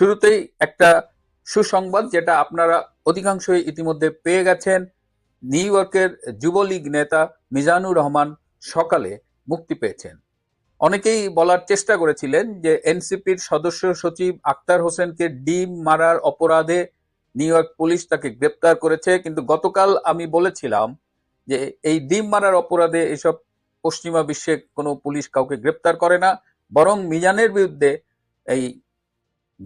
শুরুতেই একটা সুসংবাদ, যেটা আপনারা অধিকাংশই ইতিমধ্যে পেয়ে গেছেন। নিউ ইয়র্কের যুবলীগ নেতা মিজানুর রহমান সকালে মুক্তি পেয়েছেন। অনেকেই বলার চেষ্টা করেছিলেন যে এনসিপির সদস্য সচিব আক্তার হোসেনকে ডিম মারার অপরাধে নিউ ইয়র্ক পুলিশ তাকে গ্রেপ্তার করেছে, কিন্তু গতকাল আমি বলেছিলাম যে এই ডিম মারার অপরাধে এসব পশ্চিমা বিশ্বে কোনো পুলিশ কাউকে গ্রেপ্তার করে না, বরং মিজানের বিরুদ্ধে এই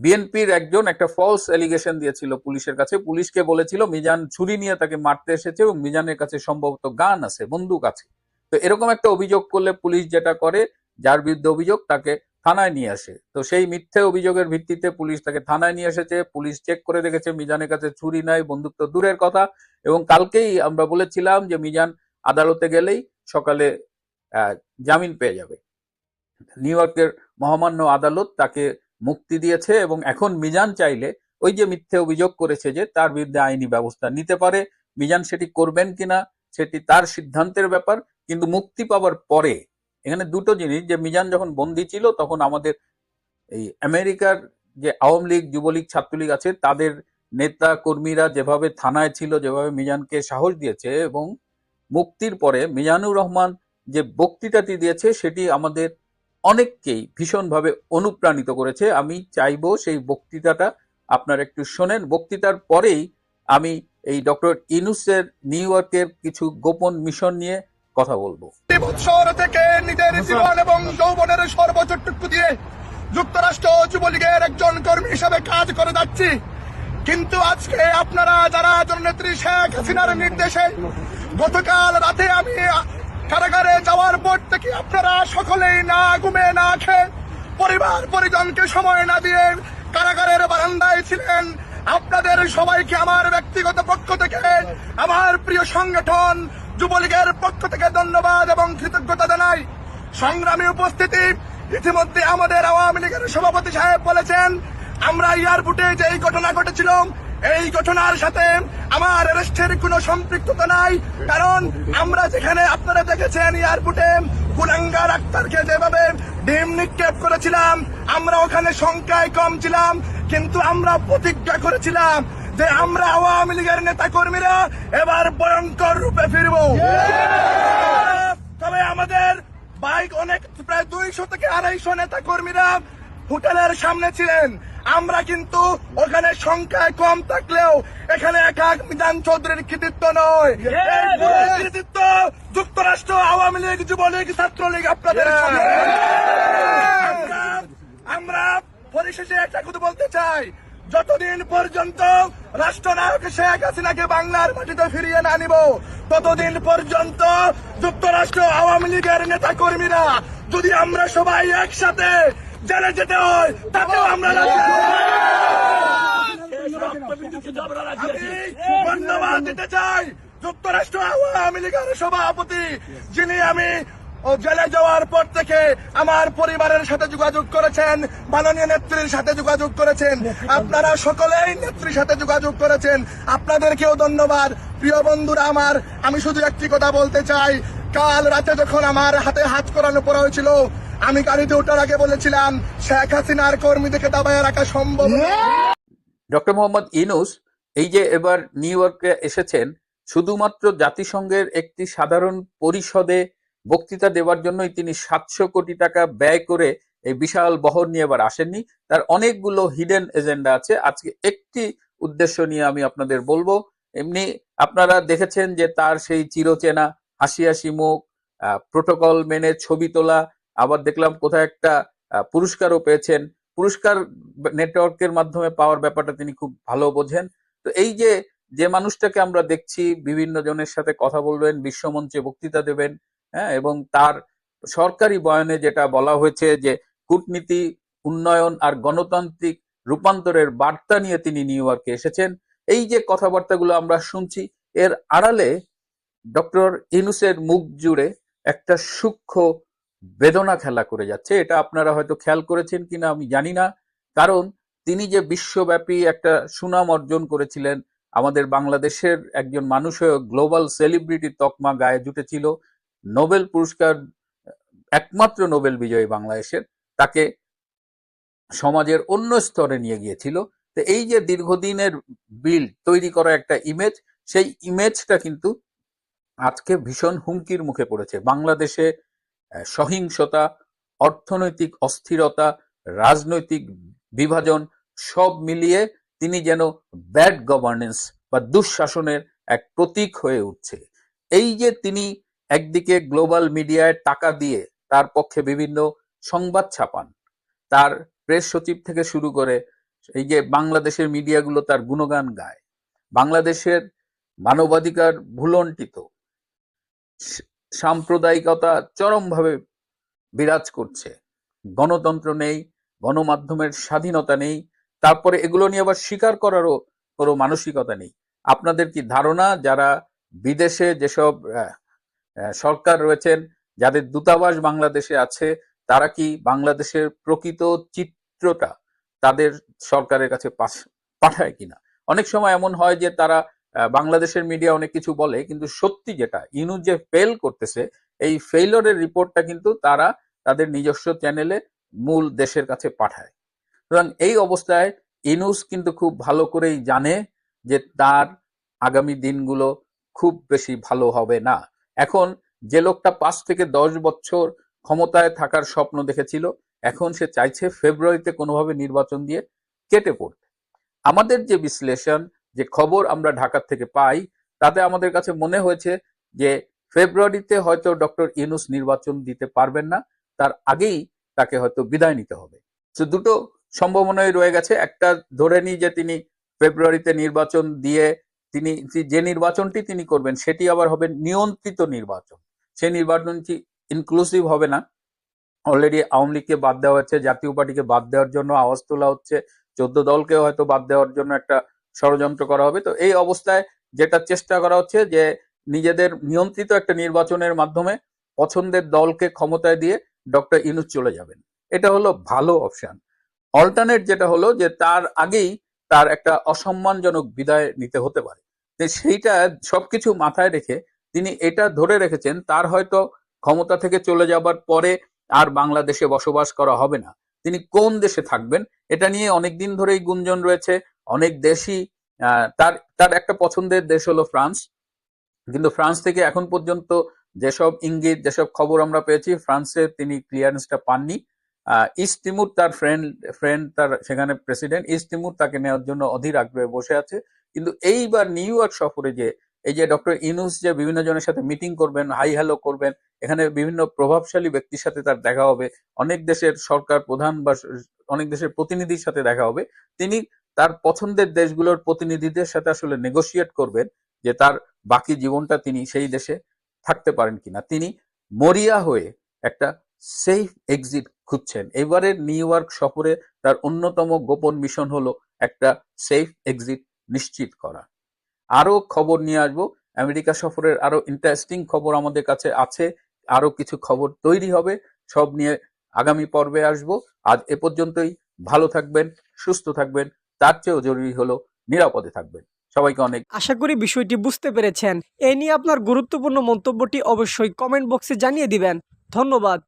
বিএনপির একজন একটা ফলস এলিগেশন দিয়েছিল পুলিশের কাছে। পুলিশকে বলেছিল মিজান ছুরি নিয়ে তাকে মারতে এসেছে এবং মিজানের কাছে সম্ভবত গান আছে, বন্দুক আছে। তো এরকম একটা অভিযোগ করলে পুলিশ যেটা করে, যার বিরুদ্ধে অভিযোগ তাকে থানায় নিয়ে আসে। তো সেই মিথ্যে অভিযোগের ভিত্তিতে পুলিশ তাকে থানায় নিয়ে এসেছে। পুলিশ চেক করে দেখেছে মিজানের কাছে ছুরি নাই, বন্দুক তো দূরের কথা। এবং কালকেই আমরা বলেছিলাম যে মিজান আদালতে গেলেই সকালে জামিন পেয়ে যাবে। নিউ ইয়র্কের মহামান্য আদালত তাকে মুক্তি দিয়েছে এবং এখন মিজান চাইলে ওই যে মিথ্যে অভিযোগ করেছে যে তার বিরুদ্ধে আইনি ব্যবস্থা নিতে পারে। মিজান সেটি করবেন কিনা সেটি তার সিদ্ধান্তের ব্যাপার। কিন্তু মুক্তি পাওয়ার পরে এখানে দুটো জিনিস, যে মিজান যখন বন্দী ছিল তখন আমাদের এই আমেরিকার যে আওয়ামী লীগ, যুবলীগ, ছাত্রলীগ আছে তাদের নেতা কর্মীরা যেভাবে থানায় ছিল, যেভাবে মিজানকে সাহস দিয়েছে, এবং মুক্তির পরে মিজানুর রহমান যে বক্তৃতাটি দিয়েছে সেটি আমাদের অনেককেই ভীষণভাবে অনুপ্রাণিত করেছে। আমি চাইবো সেই বক্তৃতাটা আপনারা একটু শোনেন। বক্তৃতার পরেই আমি এই ডক্টর ইউনূসের নিউ ইয়র্কের কিছু গোপন মিশন নিয়ে কথা বলবো। বৎসর থেকে নিজের জীবন এবং যৌবনের সর্বোচ্চটুকু দিয়ে যুক্তরাষ্ট্র যুবলীগের একজন কর্মী হিসেবে কাজ করে যাচ্ছি। কিন্তু আজকে আপনারা যারা জননেত্রী শেখ হাসিনার নির্দেশে গতকাল রাতে আমি কারাগারে যাওয়ার পর থেকে আপনারা সকলেই না ঘুমে না খেয়ে পরিবার পরিজনকে সময় না দিয়ে কারাগারের বারান্দায় ছিলেন। আপনাদের সবাইকে আমার ব্যক্তিগত পক্ষ থেকে, আমার প্রিয় সংগঠন যুবলীগের পক্ষ থেকে ধন্যবাদ এবং কৃতজ্ঞতা জানাই। সংগ্রামী উপস্থিতি, ইতিমধ্যে আমাদের আওয়ামী লীগের সভাপতি সাহেব বলেছেন আমরা এয়ারপোর্টে যে ঘটনা ঘটেছিল এই ঘটনার সাথে আমার অ্যারেস্টের কোনো সম্পৃক্ততা নাই। কারণ আমরা যেখানে আপনারা দেখেছেন এয়ারপোর্টে কুলাঙ্গার আক্তারকে যেভাবে ডিম নিক্ষেপ করেছিলাম, আমরা ওখানে সংখ্যায় কম ছিলাম, কিন্তু আমরা প্রতিজ্ঞা করেছিলাম যে আমরা আওয়ামী লীগের নেতা কর্মীরা এবার ভয়ঙ্কর রূপে ফিরব। তবে আমাদের বাইক অনেক, প্রায় 200 থেকে 250 নেতা কর্মীরা হোটেলের সামনে ছিলেন। আমরা কিন্তু ওখানে সংখ্যায় কম থাকলেও এখানে একা মিজান চৌধুরীর কৃতিত্ব নয়, কৃতিত্ব যুক্তরাষ্ট্র আওয়ামী লীগ, যুবলীগ, ছাত্রলীগ আপনাদের। আমরা পরিশেষে একটা কথা বলতে চাই, যতদিন পর্যন্ত রাষ্ট্রনায়ক শেখ হাসিনাকে বাংলার মাটিতে ফিরিয়ে না নিব ততদিন পর্যন্ত যুক্তরাষ্ট্র আওয়ামী লীগের নেতা কর্মীরা যদি আমরা সবাই একসাথে জেলে যেতে হয় তাতেও আমরা ধন্যবাদ দিতে চাই যুক্তরাষ্ট্র আওয়ামী লীগের সভাপতি, যিনি আমি জেলে যাওয়ার পর থেকে আমার পরিবারের সাথে যোগাযোগ করেছেন, মাননীয় নেত্রীর সাথে যোগাযোগ করেছেন, আপনারা সকলেই নেত্রীর সাথে যোগাযোগ করেছেন, আপনাদেরকেও ধন্যবাদ। প্রিয় বন্ধুরা আমার, আমি শুধু একটি কথা বলতে চাই, কাল রাতে যখন আমার হাতে হাত করানো পড়া হয়েছিল আমি গাড়িতে ওঠার আগে বলেছিলাম শেখ হাসিনার কর্মীদেরকে দাবায় রাখা সম্ভব। ডক্টর মোহাম্মদ ইউনূস এই যে এবার নিউ ইয়র্কে এসেছেন শুধুমাত্র জাতিসংঘের একটি সাধারণ পরিষদে বক্তৃতা দেওয়ার জন্যই তিনি 700 কোটি টাকা ব্যয় করে এই বিশাল বহর নিয়ে এবার আসেননি। তার অনেকগুলো হিডেন এজেন্ডা আছে। আজকে একটি উদ্দেশ্য নিয়ে আমি আপনাদের বলবো। এমনি আপনারা দেখেছেন যে তার সেই চিরচেনা হাসি হাসি মুখ, প্রোটোকল মেনে ছবি তোলা, আবার দেখলাম কোথায় একটা পুরস্কারও পেয়েছেন। পুরস্কার নেটওয়ার্কের মাধ্যমে পাওয়ার ব্যাপারটা তিনি খুব ভালো বোঝেন। তো এই যে যে মানুষটাকে আমরা দেখছি বিভিন্ন জনের সাথে কথা বলবেন, বিশ্বমঞ্চে বক্তৃতা দেবেন, হ্যাঁ, এবং তার সরকারি বয়ানে যেটা বলা হয়েছে যে কূটনীতি, উন্নয়ন আর গণতান্ত্রিক রূপান্তরের বার্তা নিয়ে তিনি নিউ ইয়র্কে এসেছেন, এই যে কথাবার্তাগুলো আমরা শুনছি, এর আড়ালে ডক্টর ইউনূসের মুখ জুড়ে একটা সূক্ষ্ম বেদনা খেলা করে যাচ্ছে। এটা আপনারা হয়তো খেয়াল করেছেন কিনা আমি জানি না। কারণ তিনি যে বিশ্বব্যাপী একটা সুনাম অর্জন করেছিলেন, আমাদের বাংলাদেশের একজন মানুষ হয়ে গ্লোবাল সেলিব্রিটি তকমা গায়ে জুটেছিল, নোবেল পুরস্কার একমাত্র নোবেল বিজয়ী বাংলাদেশের, তাকে সমাজের অন্য স্তরে নিয়ে গিয়েছিল। তো এই যে দীর্ঘদিনের বিল্ড তৈরি করা একটা ইমেজ, সেই ইমেজটা কিন্তু আজকে ভীষণ হুমকির মুখে পড়েছে। বাংলাদেশে সহিংসতা, অর্থনৈতিক অস্থিরতা, রাজনৈতিক বিভাজন সব মিলিয়ে তিনি যেন ব্যাড গভর্নেন্স বা দুঃশাসনের এক প্রতীক হয়ে উঠছে। এই যে তিনি একদিকে গ্লোবাল মিডিয়ায় টাকা দিয়ে তার পক্ষে বিভিন্ন সংবাদ ছাপান, তার প্রেস সচিব থেকে শুরু করে এই যে বাংলাদেশের মিডিয়াগুলো তার গুণগান গায়, বাংলাদেশের মানবাধিকার ভুলণ্ঠিত, সাম্প্রদায়িকতা চরমভাবে বিরাজ করছে, গণতন্ত্র নেই, গণমাধ্যমের স্বাধীনতা নেই, তারপরে এগুলো নিয়ে আবার স্বীকার করারও কোনো মানসিকতা নেই। আপনাদের কি ধারণা যারা বিদেশে যেসব সরকার রয়েছেন, যাদের দূতাবাস বাংলাদেশে আছে, তারা কি বাংলাদেশের প্রকৃত চিত্রটা তাদের সরকারের কাছে পাঠায় কিনা? অনেক সময় এমন হয় যে তারা বাংলাদেশের মিডিয়া অনেক কিছু বলে, কিন্তু সত্যি যেটা ইনু যে ফেল করতেছে, এই ফেইলরের রিপোর্টটা কিন্তু তারা তাদের নিজস্ব চ্যানেলে মূল দেশের কাছে পাঠায়। সুতরাং এই অবস্থায় ইনুস কিন্তু খুব ভালো করেই জানে যে তার আগামী দিনগুলো খুব বেশি ভালো হবে না। এখন যে লোকটা 5 থেকে 10 বছর ক্ষমতায় থাকার স্বপ্ন দেখেছিল, এখন সে চাইছে ফেব্রুয়ারিতে কোনোভাবে নির্বাচন দিয়ে কেটে পড়তে। আমাদের যে বিশ্লেষণ, যে খবর আমরা ঢাকা থেকে পাই, তাতে আমাদের কাছে মনে হয়েছে যে ফেব্রুয়ারিতে হয়তো ডক্টর ইউনূস নির্বাচন দিতে পারবেন না, তার আগেই তাকে হয়তো বিদায় নিতে হবে। তো দুটো সম্ভাবনাই রয়ে গেছে। একটা ধরে নিই যে তিনি ফেব্রুয়ারিতে নির্বাচন দিয়ে তিনি যে নির্বাচনটি তিনি করবেন সেটি আবার হবে নিয়ন্ত্রিত নির্বাচন। সেই নির্বাচনটি ইনক্লুসিভ হবে না। অলরেডি আওয়ামী লীগকে বাদ দেওয়া হচ্ছে, জাতীয় পার্টিকে বাদ দেওয়ার জন্য আওয়াজ তোলা হচ্ছে, 14 দলকে হয়তো বাদ দেওয়ার জন্য একটা ষড়যন্ত্র করা হবে। তো এই অবস্থায় যেটা চেষ্টা করা হচ্ছে যে নিজেদের নিয়ন্ত্রিত একটা নির্বাচনের মাধ্যমে পছন্দের দলকে ক্ষমতায় দিয়ে ডক্টর ইউনূস চলে যাবেন। এটা হলো ভালো অপশন। অল্টারনেট যেটা হলো যে তার আগেই তার একটা অসম্মানজনক বিদায় নিতে হতে পারে। সেইটা সবকিছু মাথায় রেখে তিনি এটা ধরে রেখেছেন তার হয়তো ক্ষমতা থেকে চলে যাবার পরে আর বাংলাদেশে বসবাস করা হবে না। তিনি কোন দেশে থাকবেন এটা নিয়ে অনেকদিন ধরেই গুঞ্জন রয়েছে। অনেক দেশই তার তার একটা পছন্দের দেশ হলো ফ্রান্স, কিন্তু ফ্রান্স থেকে এখন পর্যন্ত যেসব ইঙ্গিত, যেসব খবর আমরা পেয়েছি, ফ্রান্সে তিনি ক্লিয়ারেন্সটা পাননি। ইস্ট তিমুর তার ফ্রেন্ড তার সেখানে প্রেসিডেন্ট, ইস্ট তিমুর তাকে নেওয়ার জন্য অধীর আগ্রহে বসে আছে। কিন্তু এইবার নিউ ইয়র্ক সফরে যে এই যে ডক্টর ইউনূস যে বিভিন্ন জনের সাথে মিটিং করবেন, হাই হ্যালো করবেন, এখানে বিভিন্ন প্রভাবশালী ব্যক্তির সাথে তার দেখা হবে, অনেক দেশের সরকার প্রধান বা অনেক দেশের প্রতিনিধির সাথে দেখা হবে। তিনি তার পছন্দের দেশগুলোর প্রতিনিধিদের সাথে আসলে নেগোশিয়েট করবেন যে তার বাকি জীবনটা তিনি সেই দেশে থাকতে পারেন কিনা। তিনি মরিয়া হয়ে একটা সেফ এক্সিট খুঁজছেন। এবারের নিউ ইয়র্ক সফরে তার অন্যতম গোপন মিশন হলো একটা সেফ এক্সিট নিশ্চিত করা। আরো খবর নিয়ে আসবো, আমেরিকা সফরের আরো ইন্টারেস্টিং খবর আমাদের কাছে আছে, আরো কিছু খবর তৈরি হবে, সব নিয়ে আগামী পর্বে আসবো। আজ এ পর্যন্তই। ভালো থাকবেন, সুস্থ থাকবেন, তার চেয়েও জরুরি হলো নিরাপদে থাকবেন। সবাইকে অনেক আশা করি বিষয়টি বুঝতে পেরেছেন। এ নিয়ে আপনার গুরুত্বপূর্ণ মন্তব্যটি অবশ্যই কমেন্ট বক্সে জানিয়ে দিবেন। ধন্যবাদ।